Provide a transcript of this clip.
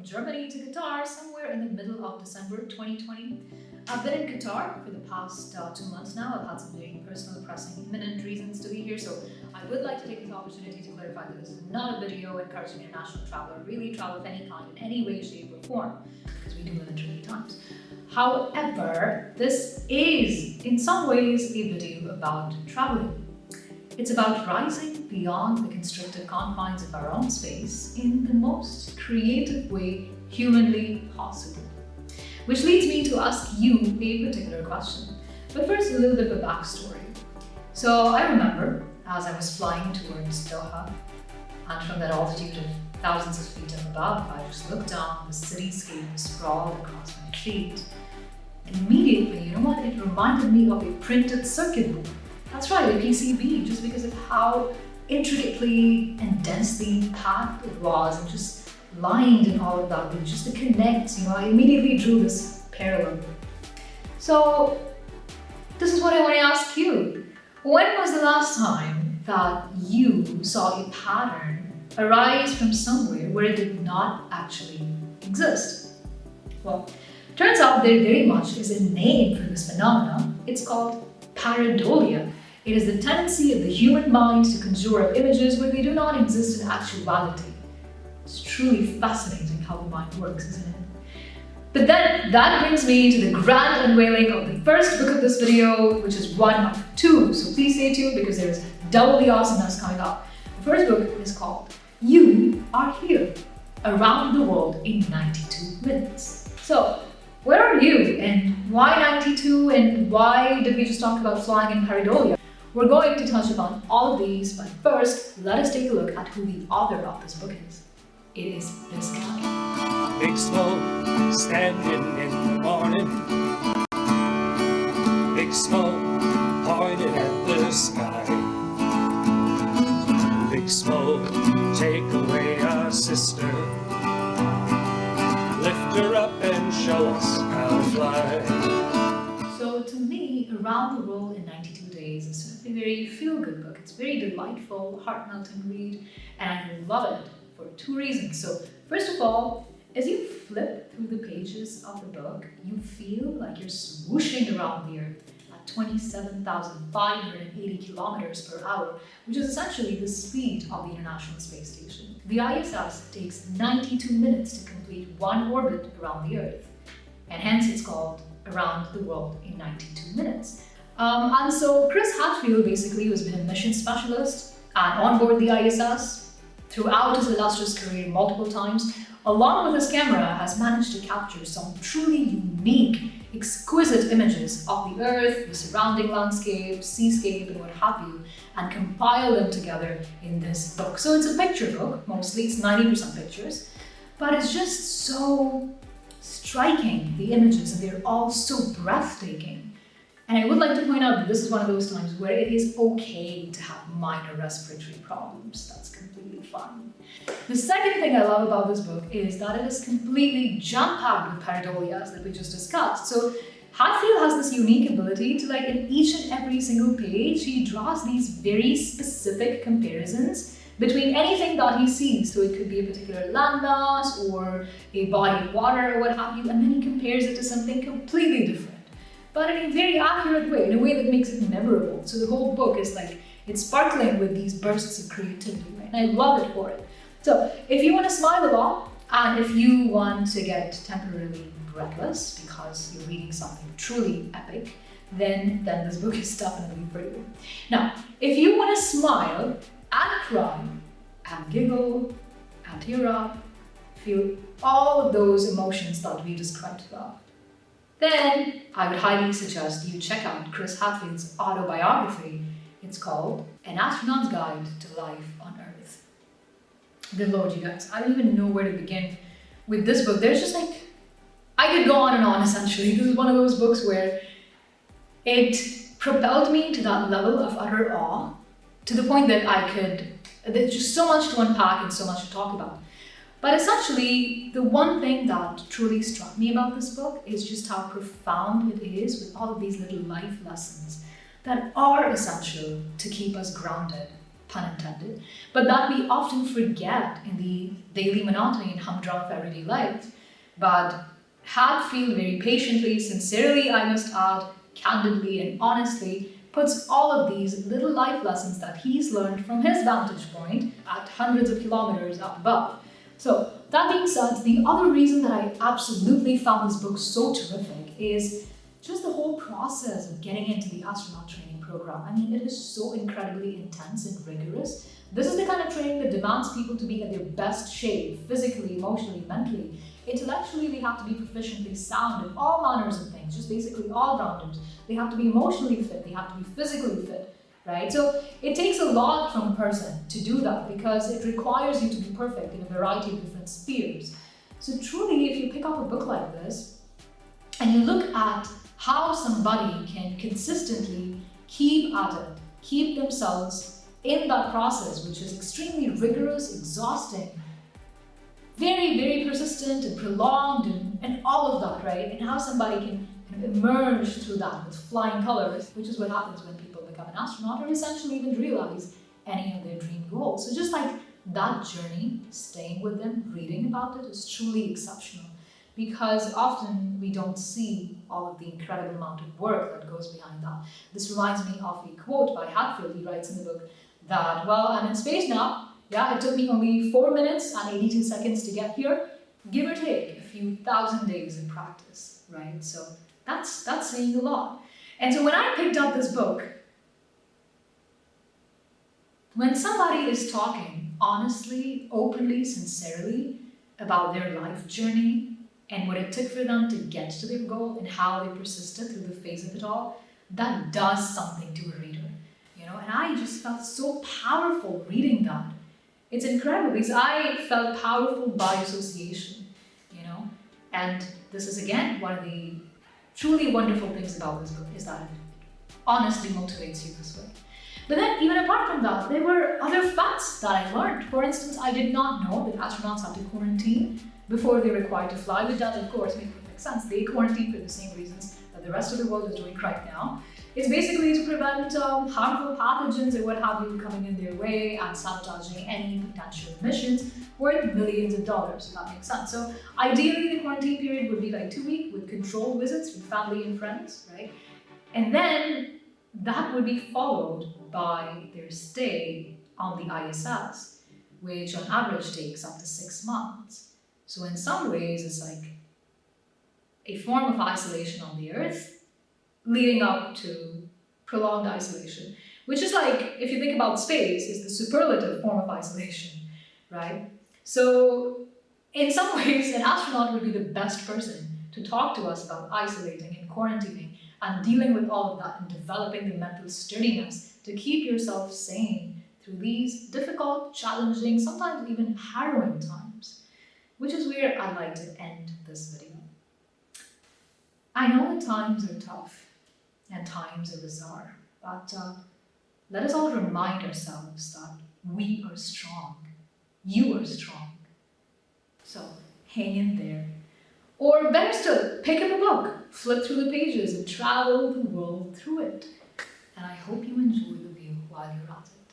Germany to Qatar somewhere in the middle of December 2020. I've been in Qatar for the past 2 months now. I've had some very personal, pressing, imminent reasons to be here, so I would like to take this opportunity to clarify that this is not a video encouraging international travel or really travel of any kind in any way, shape, or form, because we do live in tricky times. However, this is in some ways a video about traveling. It's about rising beyond the constricted confines of our own space in the most creative way humanly possible. Which leads me to ask you a particular question. But first, a little bit of a backstory. So I remember as I was flying towards Doha, and from that altitude of thousands of feet up above, I just looked down, the cityscape sprawled across my feet. Immediately, you know what? It reminded me of a printed circuit board. That's right, a PCB, just because of how intricately and densely packed it was and just lined and all of that, but just to connect, I immediately drew this parallel. So this is what I want to ask you. When was the last time that you saw a pattern arise from somewhere where it did not actually exist? Well, turns out there very much is a name for this phenomenon. It's called pareidolia. It is the tendency of the human mind to conjure up images where they do not exist in actuality. It's truly fascinating how the mind works, isn't it? But then that brings me to the grand unveiling of the first book of this video, which is one of two. So please stay tuned because there is double the awesomeness coming up. The first book is called You Are Here, Around the World in 92 Minutes. So where are you, and why 92, and why did we just talk about flying in pareidolia? We're going to touch upon all of these, but first, let us take a look at who the author of this book is. It is this guy. Big smoke standing in the morning. Big smoke pointed at the sky. Big smoke, take away our sister. Lift her up and show us how to fly. So to me, Around the World in 92 Days is sort of a very feel-good book. It's very delightful, heart-melting read, and I love it for two reasons. So first of all, as you flip through the pages of the book, you feel like you're swooshing around the Earth at 27,580 kilometers per hour, which is essentially the speed of the International Space Station. The ISS takes 92 minutes to complete one orbit around the Earth, and hence it's called Around the World in 92 Minutes. And so Chris Hadfield basically has been a mission specialist and on board the ISS throughout his illustrious career multiple times, along with his camera, has managed to capture some truly unique, exquisite images of the Earth, the surrounding landscape, seascape, and what have you, and compile them together in this book. So it's a picture book, mostly, it's 90% pictures, but it's just so striking, the images, and they're all so breathtaking. And I would like to point out that this is one of those times where it is okay to have minor respiratory problems. That's completely fine. The second thing I love about this book is that it is completely jam-packed with pareidolias that we just discussed. So Hadfield has this unique ability to, in each and every single page, he draws these very specific comparisons between anything that he sees. So it could be a particular landmass or a body of water or what have you, and then he compares it to something completely different, but in a very accurate way, in a way that makes it memorable. So the whole book is it's sparkling with these bursts of creativity, right? And I love it for it. So if you want to smile a lot, and if you want to get temporarily breathless because you're reading something truly epic, then this book is definitely for you. Now, if you want to smile and cry and giggle and tear up, feel all of those emotions that we described above, then I would highly suggest you check out Chris Hadfield's autobiography. It's called An Astronaut's Guide to Life on Earth. Good Lord, you guys, I don't even know where to begin with this book. There's just I could go on and on essentially. This is one of those books where it propelled me to that level of utter awe, to the point that there's just so much to unpack and so much to talk about. But essentially, the one thing that truly struck me about this book is just how profound it is with all of these little life lessons that are essential to keep us grounded pun intended, but that we often forget in the daily monotony and humdrum of everyday life. But Hatfield very patiently, sincerely, I must add, candidly and honestly, puts all of these little life lessons that he's learned from his vantage point at hundreds of kilometers up above. So, that being said, the other reason that I absolutely found this book so terrific is just the whole process of getting into the astronaut training program. I mean, it is so incredibly intense and rigorous. This is the kind of training that demands people to be in their best shape, physically, emotionally, mentally. Intellectually, they have to be proficiently sound in all manners of things, just basically all-rounders. They have to be emotionally fit, they have to be physically fit, right? So it takes a lot from a person to do that because it requires you to be perfect in a variety of different spheres. So truly, if you pick up a book like this and you look at how somebody can consistently keep at it, keep themselves in that process, which is extremely rigorous, exhausting, very, very persistent and prolonged and all of that, right? And how somebody can kind of emerge through that with flying colors, which is what happens when people become an astronaut or essentially even realize any of their dream goals. So just like that journey, staying with them, reading about it is truly exceptional because often we don't see all of the incredible amount of work that goes behind that. This reminds me of a quote by Hatfield. He writes in the book that, well, I'm in space now. Yeah, it took me only 4 minutes and 82 seconds to get here, give or take a few thousand days in practice, right? So that's saying a lot. And so when I picked up this book, when somebody is talking honestly, openly, sincerely about their life journey and what it took for them to get to their goal and how they persisted through the phase of it all, that does something to a reader, you know? And I just felt so powerful reading that. It's incredible because I felt powerful by association, you know? And this is again one of the truly wonderful things about this book is that it honestly motivates you this way. But then even apart from that, there were other facts that I learned. For instance, I did not know that astronauts have to quarantine before they're required to fly, which does of course make perfect sense. They quarantine for the same reasons that the rest of the world is doing right now. It's basically to prevent harmful pathogens or what have you coming in their way and sabotaging any potential missions worth millions of dollars, if that makes sense. So ideally the quarantine period would be like 2 weeks with controlled visits with family and friends, right? And then that would be followed by their stay on the ISS, which on average takes up to 6 months. So in some ways it's like a form of isolation on the Earth leading up to prolonged isolation, which is like, if you think about space, is the superlative form of isolation, right? So in some ways, an astronaut would be the best person to talk to us about isolating and quarantining and dealing with all of that and developing the mental sturdiness to keep yourself sane through these difficult, challenging, sometimes even harrowing times, which is where I'd like to end this video. I know that times are tough, and times are bizarre, but let us all remind ourselves that we are strong. You are strong. So hang in there. Or better still, pick up a book, flip through the pages, and travel the world through it. And I hope you enjoy the view while you're at it.